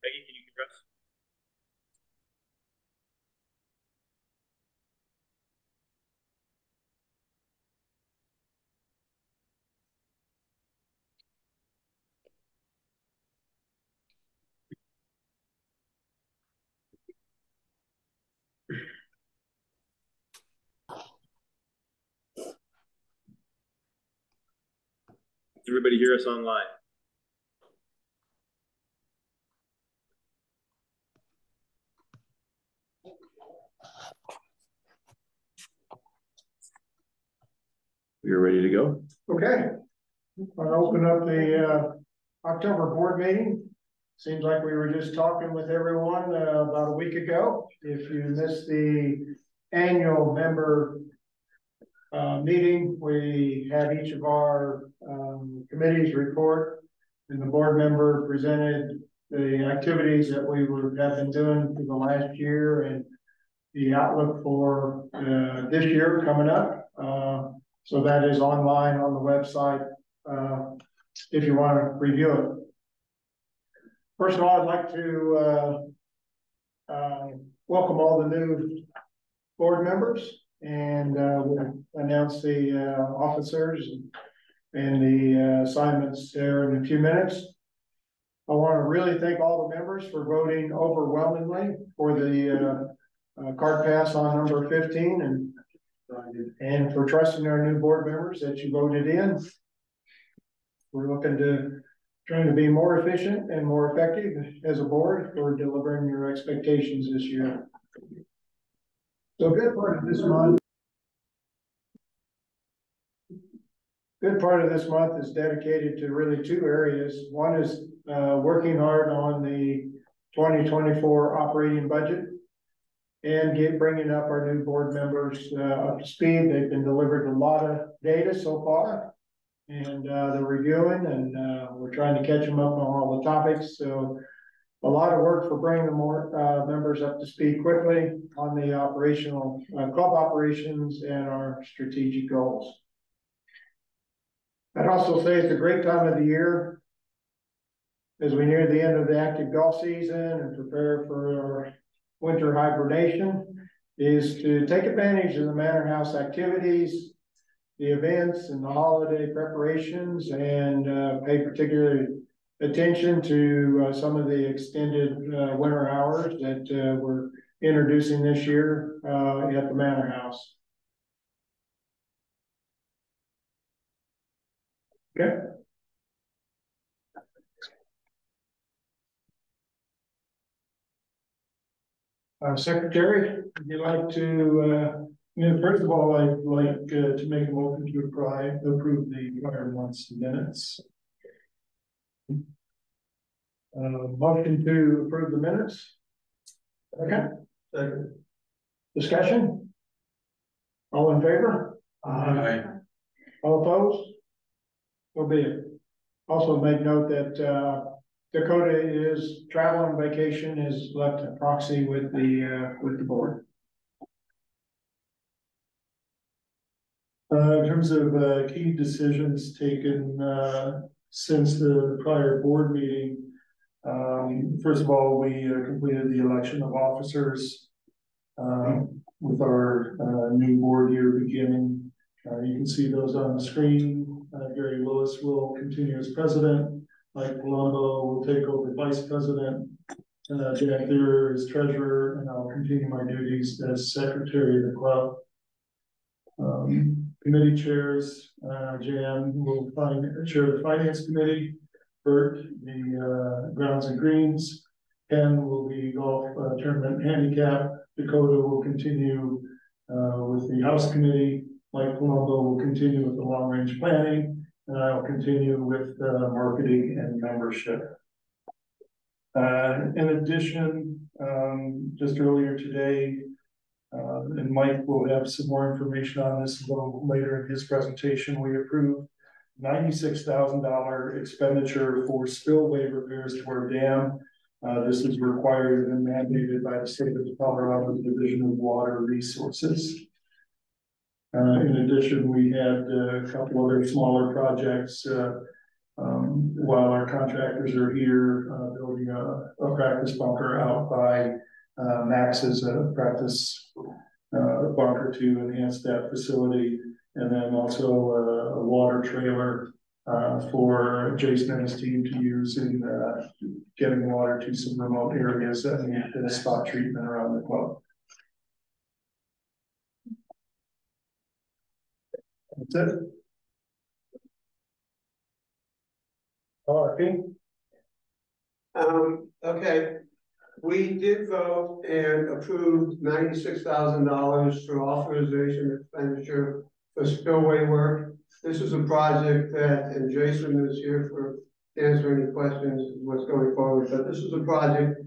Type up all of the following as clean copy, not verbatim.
Peggy, can you address? Everybody hear us online? You're ready to go? Okay. I'll open up the October board meeting. Seems like we were just talking with everyone about a week ago. If you missed the annual member meeting, we had each of our committees report, and the board member presented the activities that we have been doing for the last year and the outlook for this year coming up. So that is online on the website if you want to review it. First of all, I'd like to welcome all the new board members, and we'll announce the officers and the assignments there in a few minutes. I want to really thank all the members for voting overwhelmingly for the card pass on number 15 and for trusting our new board members that you voted in. We're trying to be more efficient and more effective as a board for delivering your expectations this year. So good part of this month is dedicated to really two areas. One is working hard on the 2024 operating budget and bringing up our new board members up to speed. They've been delivered a lot of data so far, and they're reviewing, and we're trying to catch them up on all the topics. So a lot of work for bringing the more members up to speed quickly on the operational club operations and our strategic goals. I'd also say it's a great time of the year as we near the end of the active golf season and prepare for our winter hibernation, is to take advantage of the Manor House activities, the events and the holiday preparations, and pay particular attention to some of the extended winter hours that we're introducing this year at the Manor House. Okay. Secretary, would you like to, first of all, I'd like to make a motion to approve the prior month's minutes. Motion to approve the minutes. Okay. Second. Discussion? All in favor? Aye. All opposed? So be it. Also make note that Dakota is traveling on vacation, is left a proxy with the board. In terms of key decisions taken since the prior board meeting, first of all, we completed the election of officers with our new board year beginning. You can see those on the screen. Gary Lewis will continue as president. Mike Palumbo will take over vice president. Jack Thurer is treasurer, and I'll continue my duties as secretary of the club. Committee chairs, Jan will chair the finance committee. Bert, the grounds and greens. Ken will be golf tournament handicap. Dakota will continue with the house committee. Mike Palumbo will continue with the long range planning, and I will continue with marketing and membership. In addition, just earlier today, And Mike will have some more information on this a little later in his presentation. We approved $96,000 expenditure for spillway repairs to our dam. This is required and mandated by the state of Colorado Division of Water Resources. In addition, we had a couple other smaller projects while our contractors are here building a practice bunker out by Max's practice bunker to enhance that facility, and then also a water trailer for Jason and his team to use in getting water to some remote areas that need the spot treatment around the club. That's it. RP. Okay, we did vote and approved $96,000 for authorization expenditure for spillway work. This is a project that, and Jason is here for answer any questions what's going forward, but this is a project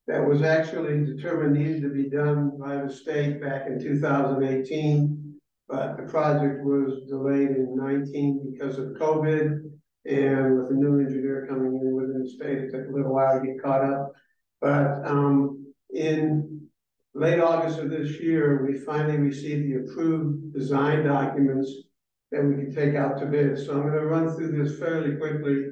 that was actually determined needed to be done by the state back in 2018, but the project was delayed in 19 because of COVID, and with a new engineer coming in within the state, it took a little while to get caught up. But in late August of this year, we finally received the approved design documents that we could take out to bid. So I'm going to run through this fairly quickly.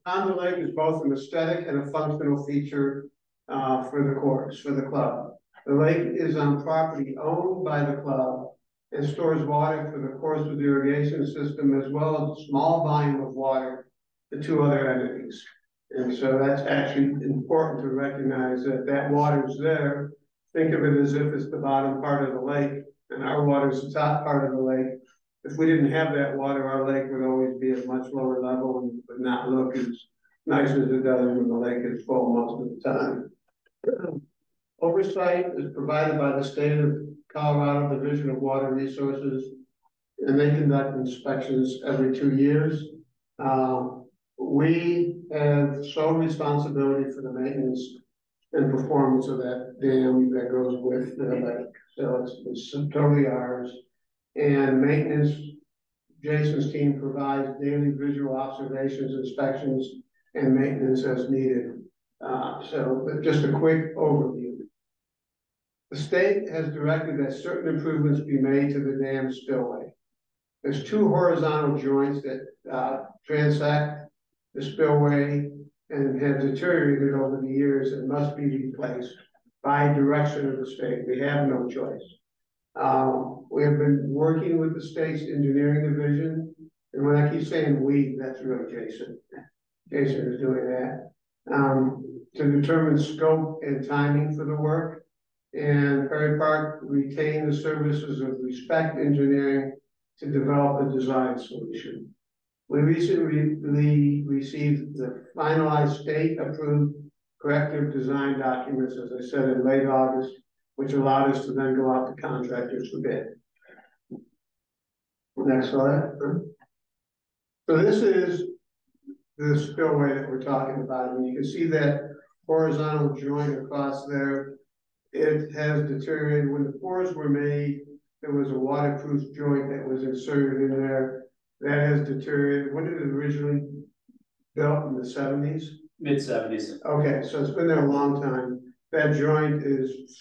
On the Lake is both an aesthetic and a functional feature for the course, for the club. The lake is on property owned by the club and stores water for the Coursewood irrigation system, as well as a small volume of water to two other entities. And so that's actually important to recognize that that water is there. Think of it as if it's the bottom part of the lake and our water is the top part of the lake. If we didn't have that water, our lake would always be at a much lower level and would not look as nice as it does when the lake is full most of the time. Oversight is provided by the state of Colorado Division of Water Resources, and they conduct inspections every 2 years. We have sole responsibility for the maintenance and performance of that dam that goes with the lake. So it's totally ours. And maintenance, Jason's team provides daily visual observations, inspections, and maintenance as needed. So just a quick overview. The state has directed that certain improvements be made to the dam spillway. There's two horizontal joints that transact the spillway and have deteriorated over the years and must be replaced by direction of the state. We have no choice. We have been working with the state's engineering division, and when I keep saying we, that's really Jason. Jason is doing that to determine scope and timing for the work. And Perry Park retained the services of Respect Engineering to develop a design solution. We recently received the finalized state-approved corrective design documents, as I said, in late August, which allowed us to then go out to contractors for bid. Next slide. So this is the spillway that we're talking about. And you can see that horizontal joint across there. It has deteriorated. When the floors were made, there was a waterproof joint that was inserted in there. That has deteriorated. When did it originally built? In the 70s? Mid-70s. Okay, so it's been there a long time. That joint is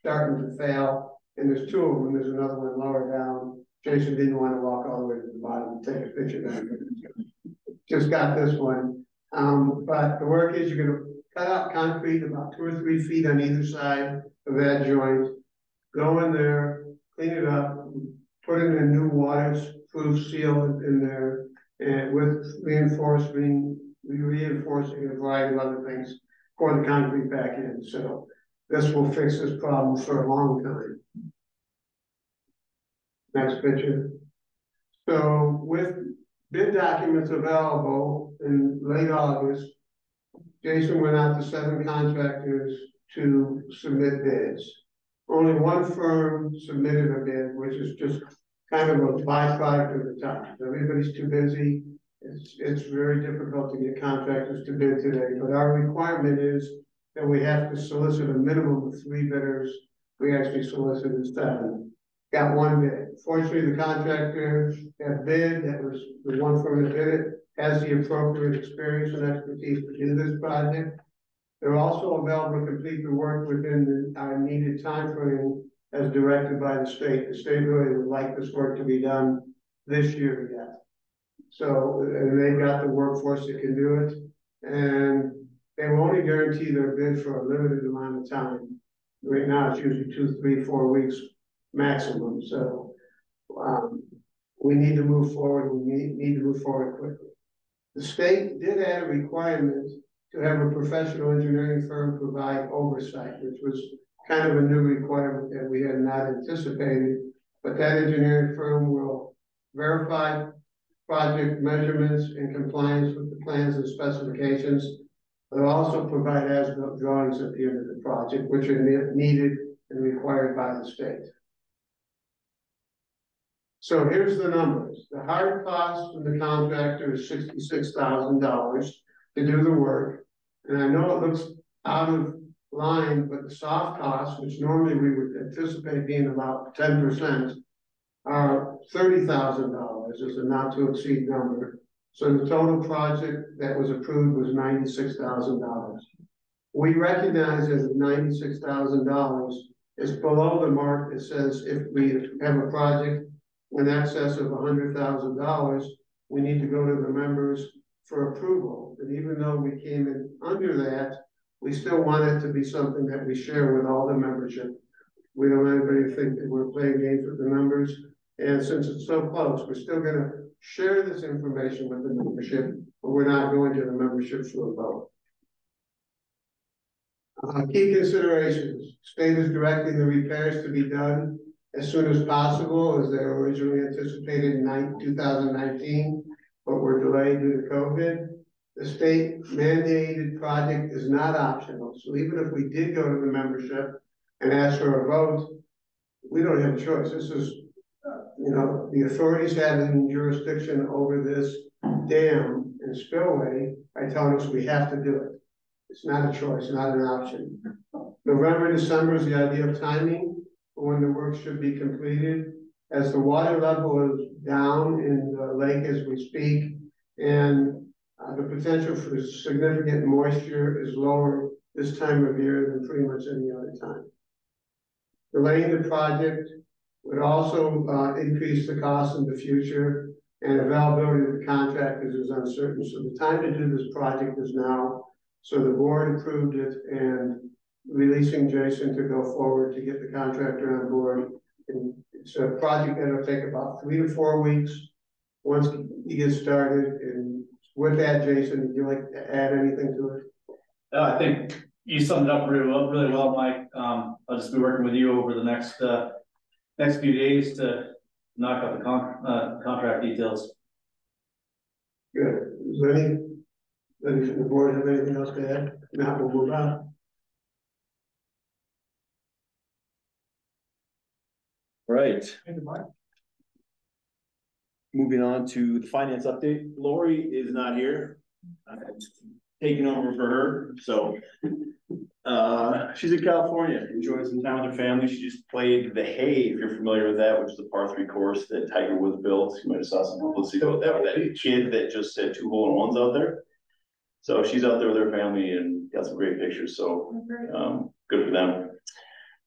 starting to fail, and there's two of them. There's another one lower down. Jason didn't want to walk all the way to the bottom and take a picture of it. Just got this one. But the work is you're going to cut out concrete about 2 or 3 feet on either side of that joint, go in there, clean it up, put in a new waterproof seal in there, and with reinforcing a variety of other things, pour the concrete back in. So this will fix this problem for a long time. Next picture. So with bid documents available in late August, Jason went out to 7 contractors to submit bids. Only one firm submitted a bid, which is just kind of a byproduct of the time. Everybody's too busy. It's very difficult to get contractors to bid today, but our requirement is that we have to solicit a minimum of 3 bidders. We actually solicited 7. Got 1 bid. Fortunately, the contractor that bid, that was the one firm that bid it, has the appropriate experience and expertise to do this project. They're also available to complete the work within our needed time frame as directed by the state. The state really would like this work to be done this year yet. So, and they've got the workforce that can do it. And they will only guarantee their bid for a limited amount of time. Right now, it's usually 2, 3, 4 weeks maximum. So we need to move forward. We need to move forward quickly. The state did add a requirement to have a professional engineering firm provide oversight, which was kind of a new requirement that we had not anticipated. But that engineering firm will verify project measurements in compliance with the plans and specifications. They'll also provide as-built drawings at the end of the project, which are needed and required by the state. So here's the numbers. The hard cost from the contractor is $66,000 to do the work. And I know it looks out of line, but the soft costs, which normally we would anticipate being about 10%, are $30,000 is a not to exceed number. So the total project that was approved was $96,000. We recognize that $96,000 is below the mark that says if we have a project in excess of $100,000, we need to go to the members for approval. And even though we came in under that, we still want it to be something that we share with all the membership. We don't want anybody to think that we're playing games with the numbers. And since it's so close, we're still going to share this information with the membership, but we're not going to the membership for a vote. Key considerations. State is directing the repairs to be done as soon as possible, as they were originally anticipated in 2019, but were delayed due to COVID. The state mandated project is not optional. So even if we did go to the membership and ask for a vote, we don't have a choice. This is, the authorities having jurisdiction over this dam and spillway are telling us we have to do it. It's not a choice, not an option. November, December is the ideal timing for when the work should be completed. As the water level is down in the lake as we speak, and the potential for significant moisture is lower this time of year than pretty much any other time. Delaying the project would also increase the cost in the future, and availability of the contractors is uncertain. So the time to do this project is now. So the board approved it and releasing Jason to go forward to get the contractor on board. And it's a project that will take about 3 to 4 weeks once he gets started. And with that, Jason, would you like to add anything to it? I think you summed it up really well, Mike. I'll just be working with you over the next few days to knock out the contract details. Good. Is there any from the board have anything else to add? If not, we'll move on. Right. Moving on to the finance update. Lori is not here. Taking over for her. So she's in California, enjoying some time with her family. She just played the Hay, if you're familiar with that, which is the par 3 course that Tiger Woods built. You might have saw some publicity about that, with that kid that just had 2 hole-in-ones out there. So she's out there with her family and got some great pictures. So good for them.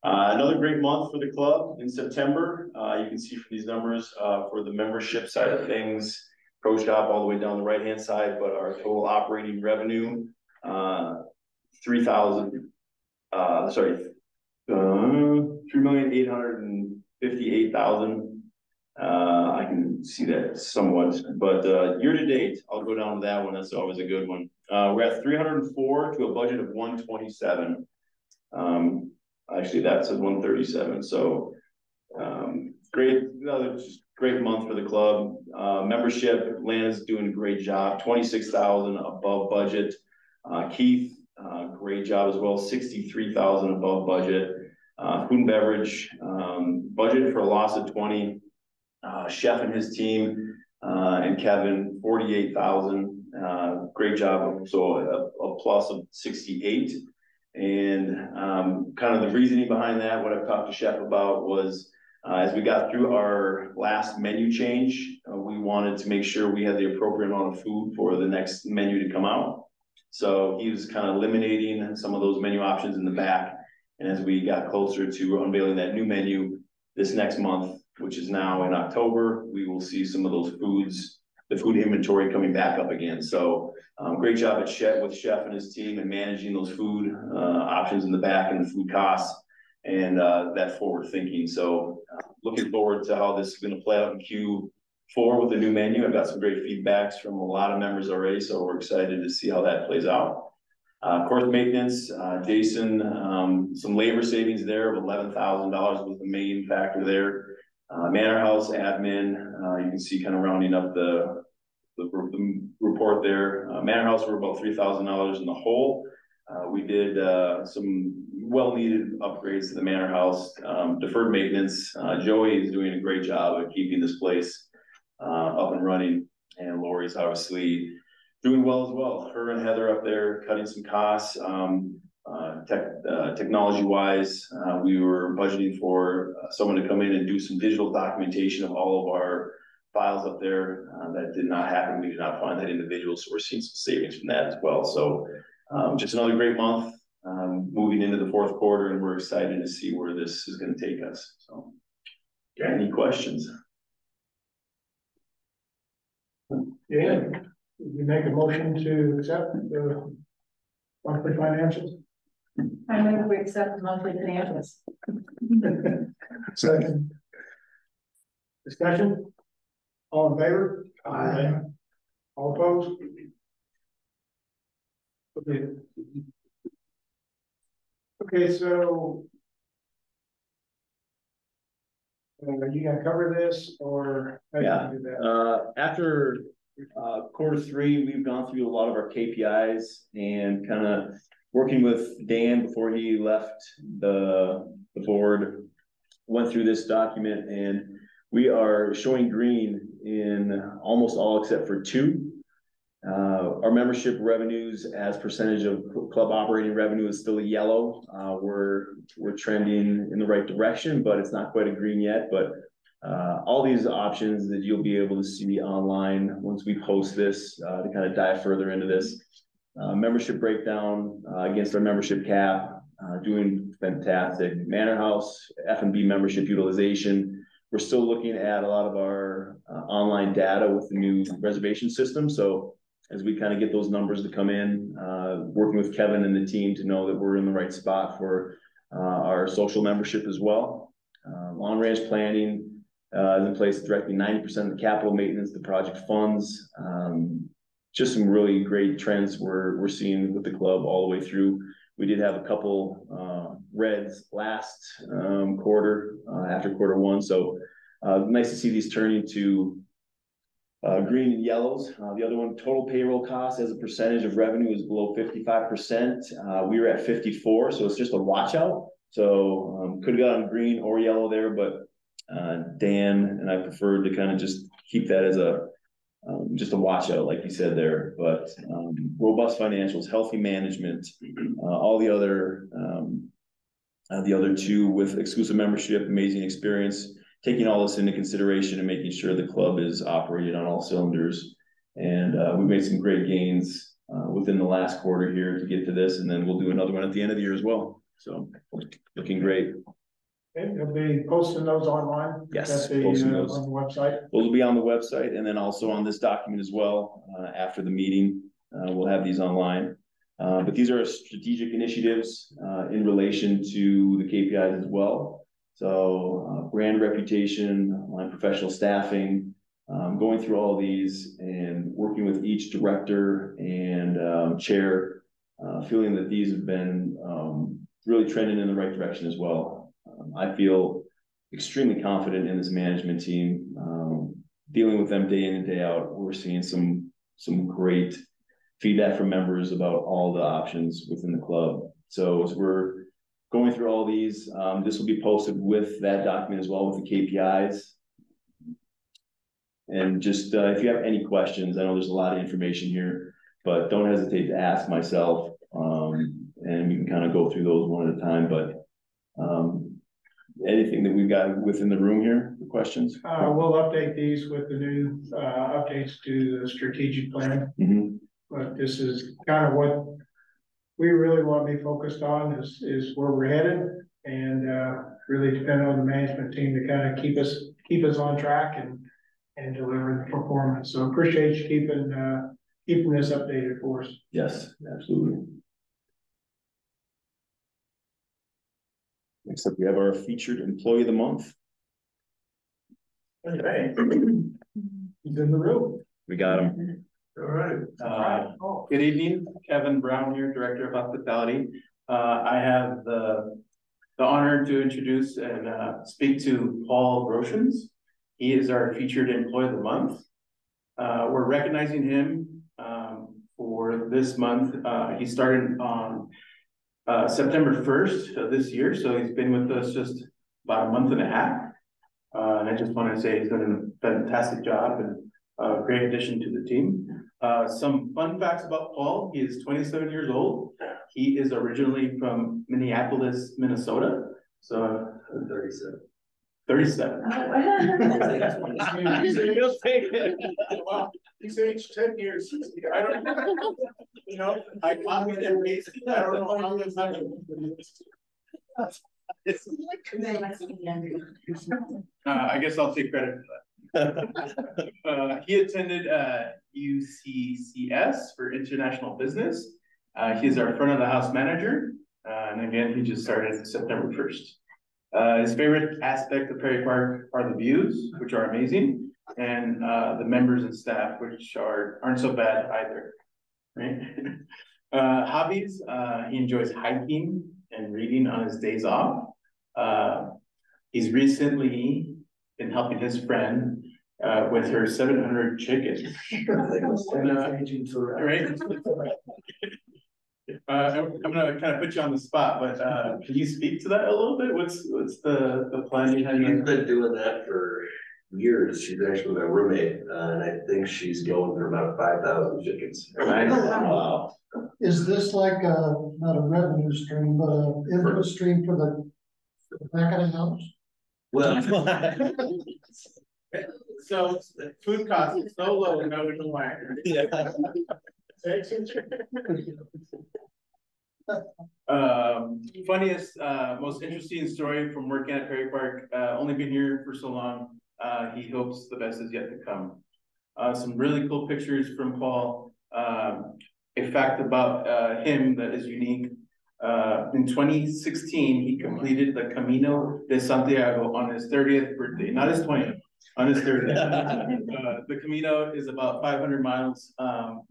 Another great month for the club in September. You can see from these numbers for the membership side of things, Pro Shop all the way down the right-hand side, but our total operating revenue, $3,858,000. I can see that somewhat, but year to date, I'll go down to that one. That's always a good one. We're at 304 to a budget of 127. Actually, that says 137. So great, just great month for the club. Membership, Atlanta's doing a great job. 26,000 above budget. Keith, great job as well. 63,000 above budget. Food and beverage, budget for a loss of 20. Chef and his team and Kevin, 48,000. Great job. So a plus of 68. And kind of the reasoning behind that, what I've talked to Chef about was, as we got through our last menu change, we wanted to make sure we had the appropriate amount of food for the next menu to come out. So he was kind of eliminating some of those menu options in the back. And as we got closer to unveiling that new menu this next month, which is now in October, we will see some of those foods, the food inventory coming back up again. So great job at Chef and his team and managing those food options in the back and the food costs and that forward thinking. So looking forward to how this is going to play out in Q4 with the new menu. I've got some great feedbacks from a lot of members already, so we're excited to see how that plays out. Of course, maintenance, Jason, some labor savings there of $11,000 was the main factor there. Manor House admin, you can see kind of rounding up the report there. Manor House were about $3,000 in the hole. We did some well-needed upgrades to the Manor House, deferred maintenance. Joey is doing a great job of keeping this place up and running, and Lori's obviously doing well as well. Her and Heather up there cutting some costs. Technology-wise, we were budgeting for someone to come in and do some digital documentation of all of our files up there. That did not happen. We did not find that individual, so we're seeing some savings from that as well. So just another great month moving into the fourth quarter, and we're excited to see where this is going to take us. So, got any questions? Yeah, you make a motion to accept the monthly financials? I move we accept the monthly financials. Second. Discussion? All in favor? Aye. All opposed? Okay. Okay, so you gonna cover this or how Yeah. you do that? After quarter three, we've gone through a lot of our KPIs and kind of working with Dan before he left the board, went through this document, and we are showing green in almost all except for two. Our membership revenues as percentage of club operating revenue is still a yellow. We're trending in the right direction, but it's not quite a green yet. But all these options that you'll be able to see online once we post this to kind of dive further into this. Membership breakdown against our membership cap, doing fantastic. Manor House, F&B membership utilization. We're still looking at a lot of our online data with the new reservation system. So as we kind of get those numbers to come in, working with Kevin and the team to know that we're in the right spot for our social membership as well. Long range planning is in place, directing 90% of the capital maintenance to project funds. Just some really great trends we're seeing with the club all the way through. We did have a couple reds last quarter after quarter one. So nice to see these turning to green and yellows. The other one, total payroll costs as a percentage of revenue is below 55%. We were at 54, so it's just a watch out. So could have gotten green or yellow there, but Dan and I preferred to kind of just keep that as a just a watch out, like you said there. But robust financials, healthy management, all the other two with exclusive membership, amazing experience. Taking all this into consideration and making sure the club is operating on all cylinders. And we've made some great gains within the last quarter here to get to this, and then we'll do another one at the end of the year as well. So looking great. Okay, you'll be posting those online? Yes, posting those on the website. Those will be on the website and then also on this document as well. After the meeting, we'll have these online. But these are strategic initiatives in relation to the KPIs as well. So brand reputation, online professional staffing, going through all these and working with each director and chair, feeling that these have been really trending in the right direction as well. I feel extremely confident in this management team. Dealing with them day in and day out, we're seeing some great feedback from members about all the options within the club. So as we're going through all these, this will be posted with that document as well with the KPIs. And just if you have any questions, I know there's a lot of information here, but don't hesitate to ask myself. and we can kind of go through those one at a time, but, anything that we've got within the room here, the questions? We'll update these with the new, updates to the strategic plan. Mhm. But this is kind of what we really want to be focused on is where we're headed. And, really depend on the management team to kind of keep us on track and deliver the performance. So appreciate you keeping this updated for us. Yes, absolutely. Next up, we have our featured employee of the month. Okay. He's in the room. We got him. All right. Good evening, Kevin Brown here, Director of Hospitality. I have the honor to introduce and speak to Paul Groshans. He is our featured employee of the month. We're recognizing him for this month. He started on September 1st of this year, so he's been with us just about a month and a half. And I just want to say he's done a fantastic job and a great addition to the team. Some fun facts about Paul: he is 27 years old. He is originally from Minneapolis, Minnesota. So 37. 37. He's aged 10 years. I don't know. You know, I copied and pasted. I don't know how this happened. I guess I'll take credit for that. He attended UCCS for international business. He is our front of the house manager. And again, he just started September 1st. His favorite aspect of Perry Park are the views, which are amazing, and the members and staff, which aren't so bad either. Right? Hobbies: he enjoys hiking and reading on his days off. He's recently been helping his friend with her 700 chickens. Right? I'm gonna kind of put you on the spot, but can you speak to that a little bit? What's the plan you had? She's been doing that for years. She's actually my roommate, and I think she's going for about 5,000 chickens. Wow. Is this like not a revenue stream, but an input stream for the back of the house? Well, So food costs are so low, no why. Funniest, most interesting story from working at Perry Park. Only been here for so long. He hopes the best is yet to come. Some really cool pictures from Paul. A fact about him that is unique. In 2016, he completed the Camino de Santiago on his 30th birthday, not his 20th, on his 30th. The Camino is about 500 miles,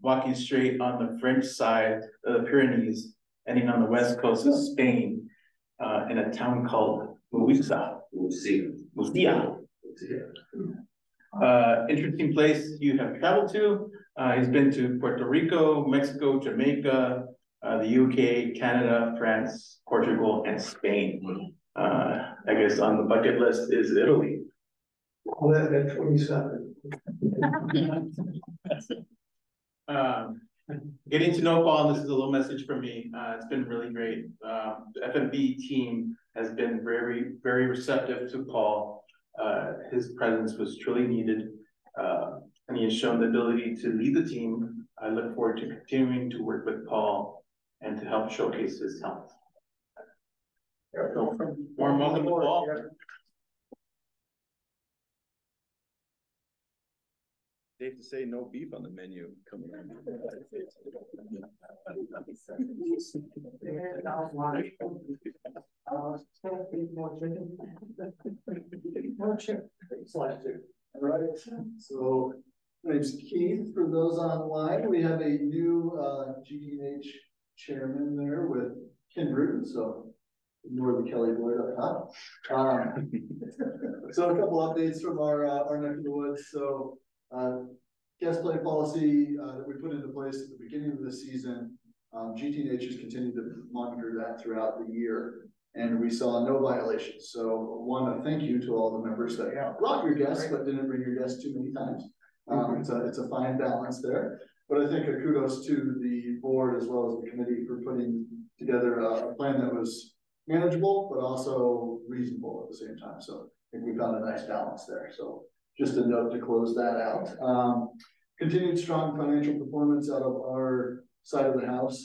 walking straight on the French side of the Pyrenees, ending on the west coast of Spain, in a town called Murcia. Interesting place you have traveled to. He's been to Puerto Rico, Mexico, Jamaica, the UK, Canada, France, Portugal, and Spain. I guess on the bucket list is Italy. All that at 27. Getting to know Paul, and this is a little message from me. It's been really great. The FMB team has been very, very receptive to Paul. His presence was truly needed, and he has shown the ability to lead the team. I look forward to continuing to work with Paul and to help showcase his talent. Warm welcome to Paul. Safe to say no beef on the menu coming in. All right, so my name's Keith. For those online, we have a new GDH chairman there with Ken Bruton, so ignore the Kelly Boyd up top. So a couple updates from our neck of the woods. So guest play policy that we put into place at the beginning of the season. GTH has continued to monitor that throughout the year, and we saw no violations. So one, thank you to all the members that brought your guests but didn't bring your guests too many times. It's a fine balance there. But I think a kudos to the board as well as the committee for putting together a plan that was manageable, but also reasonable at the same time. So I think we found a nice balance there. So just a note to close that out. Continued strong financial performance out of our side of the house.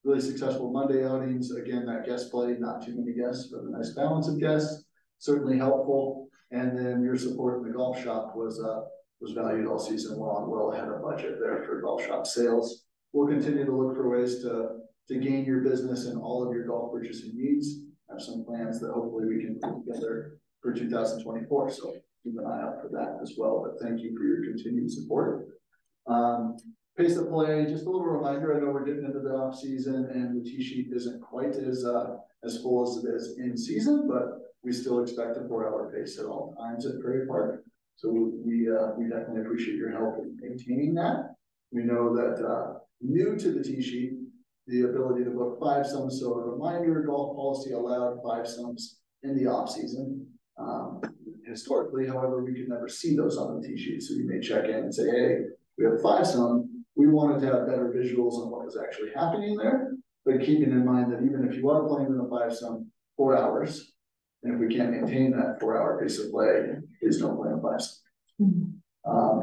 Really successful Monday outings. Again, that guest play, not too many guests, but a nice balance of guests, certainly helpful. And then your support in the golf shop was valued all season long, well ahead of budget there for golf shop sales. We'll continue to look for ways to gain your business and all of your golf purchasing needs. Have some plans that hopefully we can put together for 2024. So keep an eye out for that as well. But thank you for your continued support. Pace of play, just a little reminder, I know we're getting into the off season and the tee sheet isn't quite as full as it is in season, but we still expect a 4-hour pace at all times at Prairie Park. So we definitely appreciate your help in maintaining that. We know that new to the tee sheet, the ability to book 5 sums. So a reminder, golf policy allowed 5 sums in the off season. Historically, however, we could never see those on the tee sheet. So you may check in and say, hey, we have 5 some. We wanted to have better visuals on what was actually happening there, but keeping in mind that even if you are playing in a 5 some 4 hours, and if we can't maintain that 4-hour pace of play, please don't play in 5 some.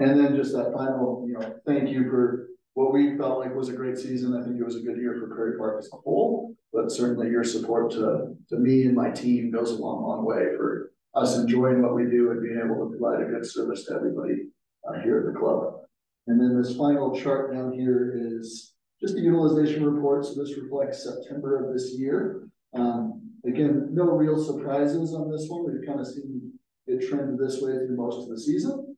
And then just that final, thank you for what we felt like was a great season. I think it was a good year for Prairie Park as a whole, but certainly your support to me and my team goes a long, long way for us enjoying what we do and being able to provide a good service to everybody here at the club. And then this final chart down here is just the utilization report. So this reflects September of this year. Again, no real surprises on this one. We've kind of seen it trend this way through most of the season.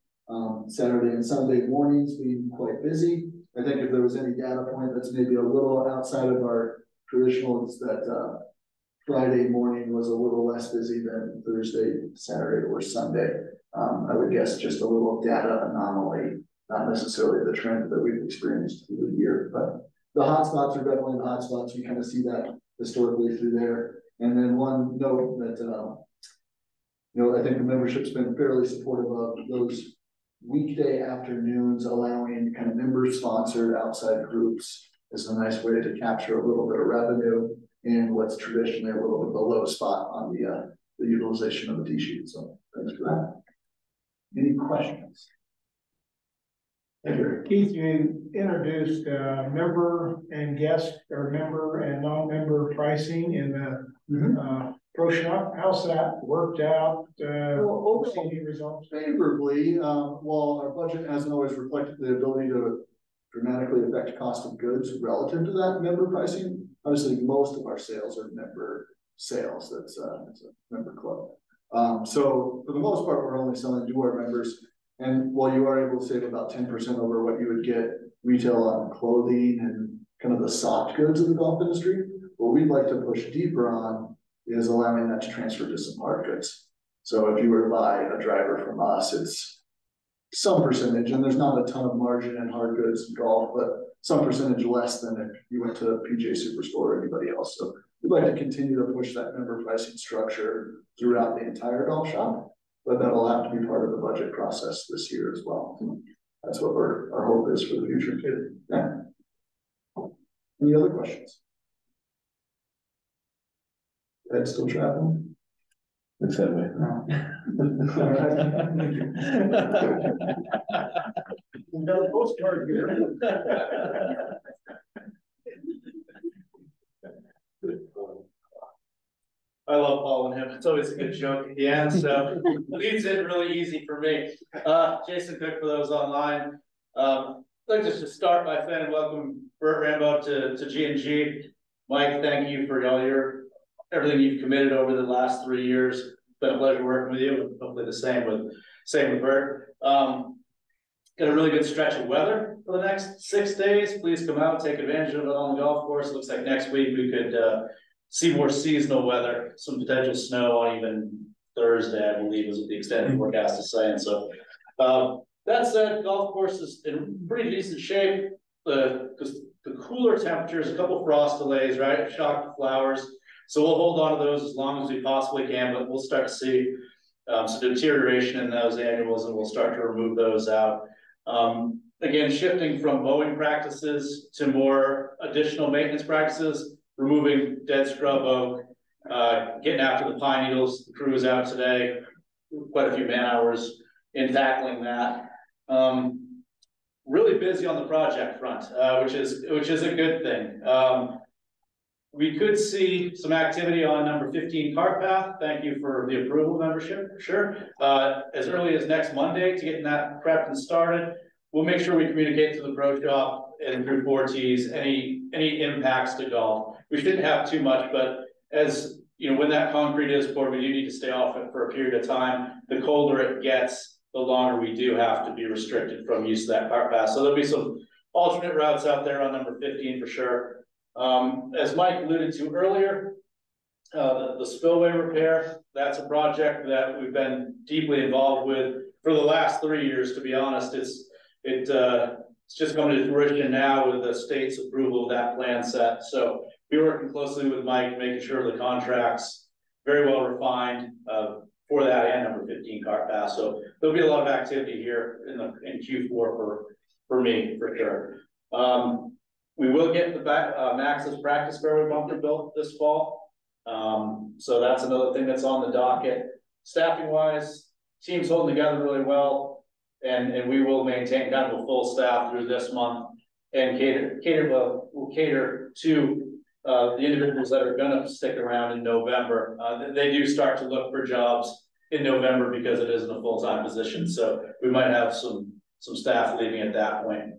Saturday and Sunday mornings being quite busy. I think if there was any data point that's maybe a little outside of our traditional, it's that Friday morning was a little less busy than Thursday, Saturday, or Sunday. I would guess just a little data anomaly, not necessarily the trend that we've experienced through the year, but the hot spots are definitely the hot spots. You kind of see that historically through there. And then one note that, I think the membership's been fairly supportive of those weekday afternoons, allowing kind of member-sponsored outside groups is a nice way to capture a little bit of revenue in what's traditionally a little bit of a low spot on the utilization of the tee sheet. So thanks for that. Any questions? Keith, you introduced member and guest or member and non-member pricing in the pro shop. How's that worked out? Overall, results favorably. While our budget hasn't always reflected the ability to dramatically affect cost of goods relative to that member pricing, obviously most of our sales are member sales. That's a member club. So for the most part, we're only selling to our members. And while you are able to save about 10% over what you would get retail on clothing and kind of the soft goods of the golf industry, what we'd like to push deeper on is allowing that to transfer to some hard goods. So if you were to buy a driver from us, it's some percentage, and there's not a ton of margin in hard goods in golf, but some percentage less than if you went to PJ Superstore or anybody else. So we'd like to continue to push that member pricing structure throughout the entire golf shop, but that'll have to be part of the budget process this year as well. That's what our hope is for the future too. Yeah. Any other questions? Ed still traveling? Looks that way. We've got a postcard here. I love following him. It's always a good joke at the end, so leads in really easy for me. Jason Cook for those online. I'd like to just start by saying welcome Bert Rambo to G&G. Mike, thank you for everything you've committed over the last 3 years. It's been a pleasure working with you, and hopefully the same with Bert. Got a really good stretch of weather for the next 6 days. Please come out, take advantage of it on the golf course. Looks like next week we could see more seasonal weather, some potential snow on even Thursday, I believe, is what the extended forecast is saying. So that said, golf course is in pretty decent shape. Because the cooler temperatures, a couple frost delays, right? Shocked flowers. So we'll hold on to those as long as we possibly can, but we'll start to see some deterioration in those annuals, and we'll start to remove those out. Again, shifting from mowing practices to more additional maintenance practices. removing dead scrub oak, getting after the pine needles. The crew was out today, quite a few man hours in tackling that. Really busy on the project front, which is a good thing. We could see some activity on number 15 cart path. Thank you for the approval membership, for sure. As early as next Monday to getting that prepped and started. We'll make sure we communicate to the pro shop and through 4Ts any impacts to golf. We shouldn't have too much, but as you know, when that concrete is poured, we do need to stay off it for a period of time. The colder it gets, the longer we do have to be restricted from use of that cart path. So there'll be some alternate routes out there on number 15 for sure. As Mike alluded to earlier, the spillway repair, that's a project that we've been deeply involved with for the last 3 years, to be honest. It's just coming to fruition now with the state's approval of that plan set. So we're working closely with Mike, making sure the contract's very well refined for that and number 15 cart path. So there'll be a lot of activity here in Q4 for me, for sure. We will get the Max's practice fairway bumper built this fall. So that's another thing that's on the docket. Staffing wise, team's holding together really well, and we will maintain kind of a full staff through this month and we'll cater to the individuals that are gonna stick around in November. They do start to look for jobs in November because it isn't a full-time position. So we might have some staff leaving at that point.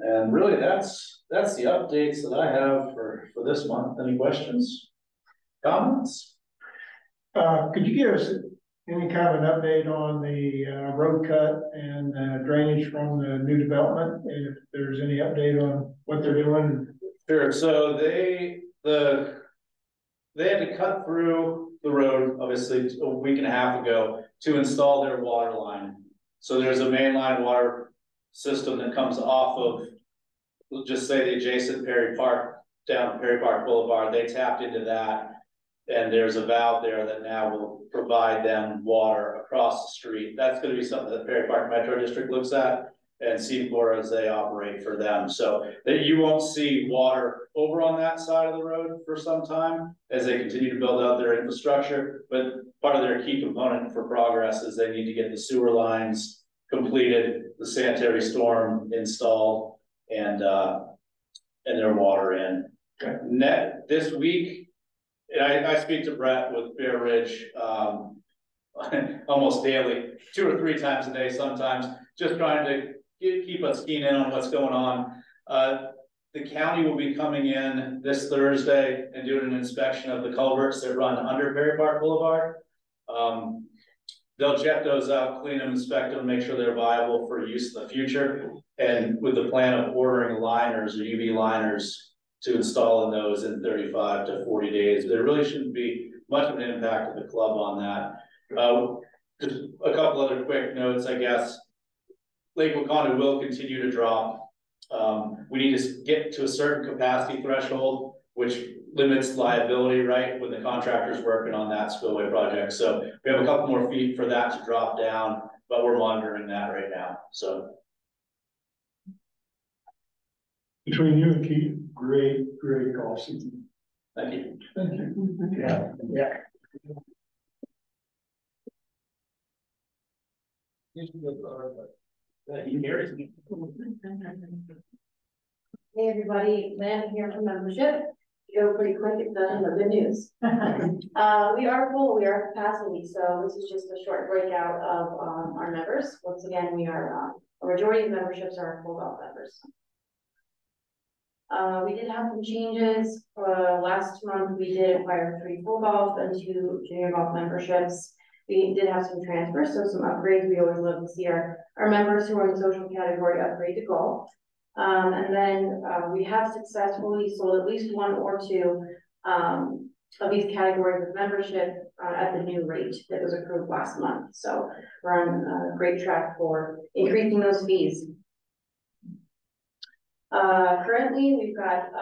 And really that's the updates that I have for this month. Any questions? Comments? Could you give us any kind of an update on the road cut and drainage from the new development? If there's any update on what they're doing? Sure. So they had to cut through the road, obviously a week and a half ago, to install their water line. So there's a mainline water system that comes off of, we'll just say the adjacent Perry Park, down Perry Park Boulevard. They tapped into that, and there's a valve there that now will provide them water across the street. That's going to be something that Perry Park Metro District looks at, and C4 as they operate for them. So that you won't see water over on that side of the road for some time as they continue to build out their infrastructure. But part of their key component for progress is they need to get the sewer lines completed, the sanitary storm installed, and their water in. Net this week, I speak to Brett with Bear Ridge almost daily, 2 or 3 times a day sometimes, just trying to keep us keen in on what's going on. The county will be coming in this Thursday and doing an inspection of the culverts that run under Perry Park Boulevard. They'll check those out, clean them, inspect them, make sure they're viable for use in the future. And with the plan of ordering liners or UV liners to install in those in 35 to 40 days, there really shouldn't be much of an impact to the club on that. Just a couple other quick notes, I guess. Lake Waconda will continue to drop. We need to get to a certain capacity threshold, which limits liability, right, when the contractor's working on that spillway project. So we have a couple more feet for that to drop down, but we're monitoring that right now. So Between you and Keith, great golf season. thank you. Thank you. Yeah. Hey everybody, Lynn here from membership. Go pretty quick, it's done, the good news. We are full, we are at capacity, so this is just a short breakout of our members. Once again, we are, a majority of memberships are full golf members. We did have some changes. Last month we did acquire 3 full golf and 2 junior golf memberships. We did have some transfers, so some upgrades. We always love to see our members who are in the social category upgrade to golf. And then we have successfully sold at least 1 or 2 of these categories of membership at the new rate that was approved last month. So we're on a great track for increasing those fees. Currently, we've got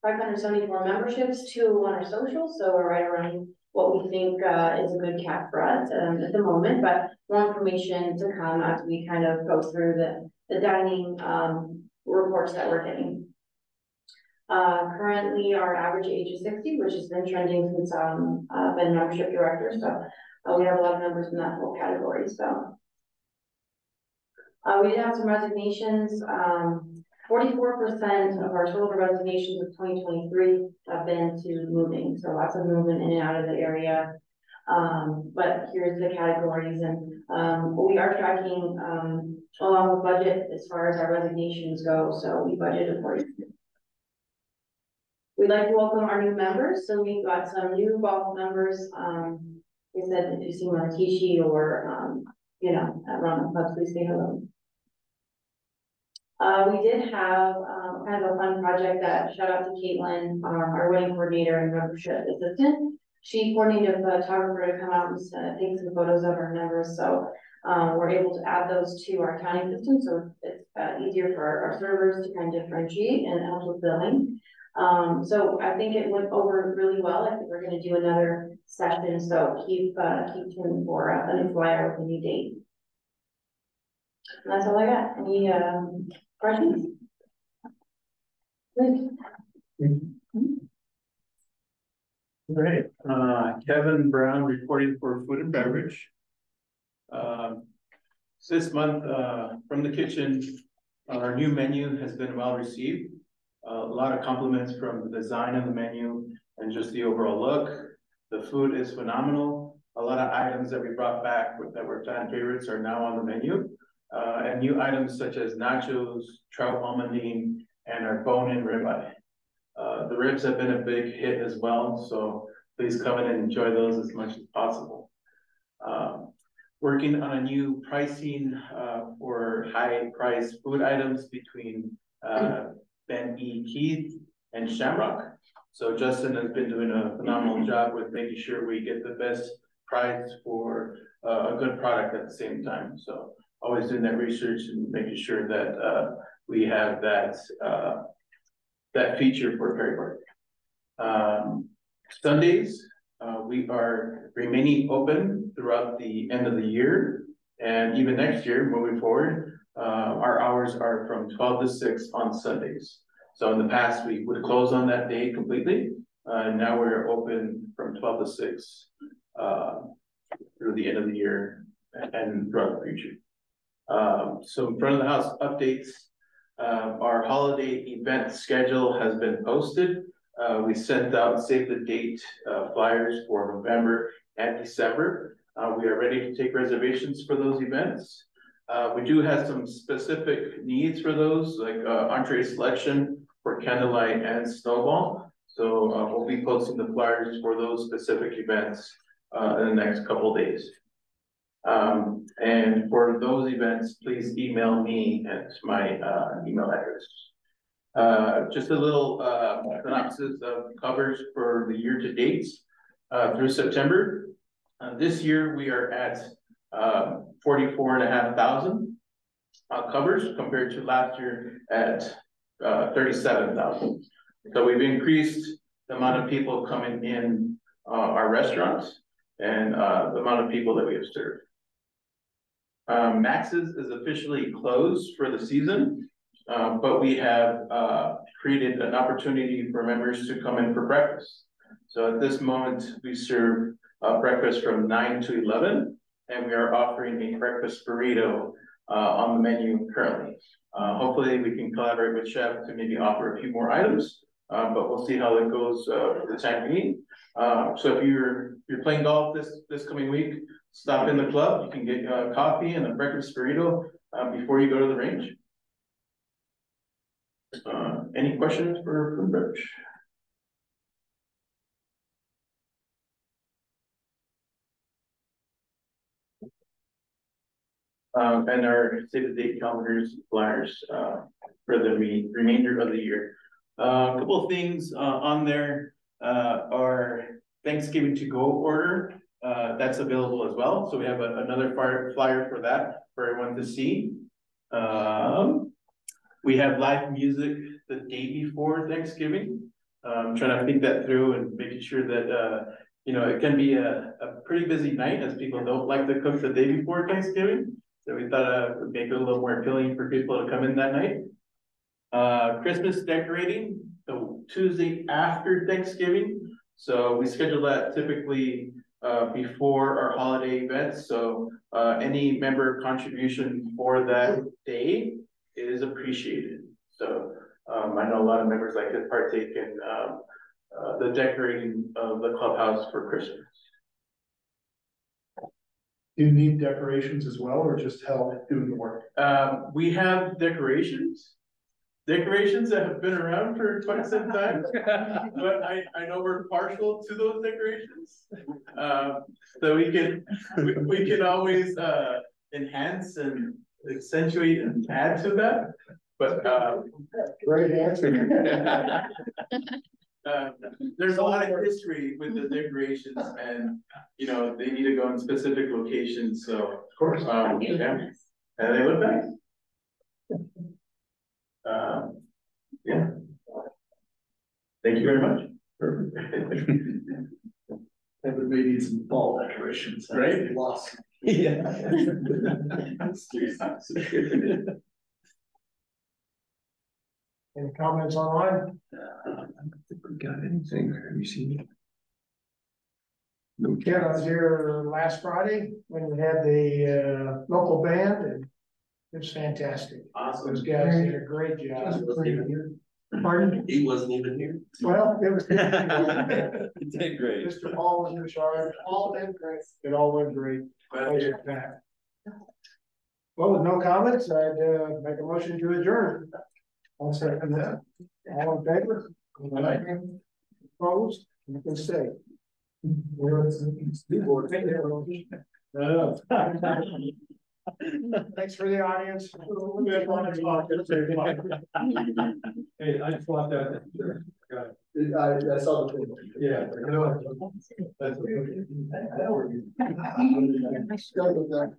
574 memberships, 201 are social, so we're right around what we think is a good cap for us at the moment, but more information to come as we kind of go through the dining reports that we're getting. Currently, our average age is 60, which has been trending since, been membership director, so, we have a lot of members in that whole category, so. We did have some resignations, 44% of our total resignations of 2023 have been to moving, so lots of movement in and out of the area. But here's the categories, and we are tracking along with budget as far as our resignations go, so we budgeted accordingly. We'd like to welcome our new members, so we've got some new golf members. We said if you see Martishi or you know, around the club, please say hello. We did have kind of a fun project that shout out to Caitlin, our wedding coordinator and membership assistant. She coordinated a photographer to come out and take some photos of our members. So we're able to add those to our accounting system. So it's easier for our servers to kind of differentiate and help with billing. So I think it went over really well. I think we're going to do another session. So keep tuned for a new flyer with a new date. And that's all I got. Any questions? Please. All right, Kevin Brown reporting for food and beverage. This month, from the kitchen, our new menu has been well received. A lot of compliments from the design of the menu and just the overall look. The food is phenomenal. A lot of items that we brought back that were fan favorites are now on the menu. And new items such as nachos, trout almondine, and our bone-in ribeye. The ribs have been a big hit as well, so please come in and enjoy those as much as possible. Working on a new pricing for high-priced food items between Ben E. Keith and Shamrock. So Justin has been doing a phenomenal job with making sure we get the best price for a good product at the same time. So always doing that research and making sure that we have that that feature for Perry Park. Sundays, we are remaining open throughout the end of the year, and even next year moving forward, our hours are from 12 to 6 on Sundays. So in the past, we would close on that day completely, and now we're open from 12 to 6 through the end of the year and throughout the future. So in front of the house updates, our holiday event schedule has been posted. We sent out save the date flyers for November and December. We are ready to take reservations for those events. We do have some specific needs for those, like entree selection for candlelight and snowball. So we'll be posting the flyers for those specific events in the next couple of days. And for those events, please email me at my email address. Just a little synopsis of covers for the year to date through September. This year we are at 44,500 covers compared to last year at 37,000. So we've increased the amount of people coming in our restaurants and the amount of people that we have served. Max's is officially closed for the season, but we have created an opportunity for members to come in for breakfast. So at this moment, we serve breakfast from 9 to 11, and we are offering a breakfast burrito on the menu currently. Hopefully we can collaborate with Chef to maybe offer a few more items, but we'll see how it goes for the time being. So if you're playing golf this coming week, stop in the club. You can get coffee and a breakfast burrito before you go to the range. Any questions for food and beverage? And our save the date calendars, flyers for the remainder of the year. A couple of things on there are Thanksgiving to go order. That's available as well. So we have another flyer for that for everyone to see. We have live music the day before Thanksgiving. I'm trying to think that through and making sure that you know, it can be a pretty busy night as people don't like to cook the day before Thanksgiving. So we thought it would make it a little more appealing for people to come in that night. Christmas decorating, the Tuesday after Thanksgiving. So we schedule that typically before our holiday events. So any member contribution for that day is appreciated. So I know a lot of members like to partake in the decorating of the clubhouse for Christmas. Do you need decorations as well, or just help doing the work? We have decorations that have been around for quite some time, but I know we're partial to those decorations. So we can always enhance and accentuate and add to that, but Great answer. there's a lot of history with the decorations, and you know they need to go in specific locations. So Of course. yeah, and they look nice. Yeah. Thank you very much. And we may need some fall decorations. Right? Lost. Yeah. Any comments online? Got anything? Have you seen it? No. Ken, I was here last Friday when we had the local band, and it was fantastic. Awesome. Those guys did a great job. Pardon? He wasn't even here. Well, it was. You did great. Mr. Paul was in charge. All went great. It all went great. Pleasure to have. Well, with no comments, I'd make a motion to adjourn. I'll second that. All in favor? Opposed? You can stay. Thanks for the audience. Hey, I just want that. I saw the thing. Yeah. I struggled with that.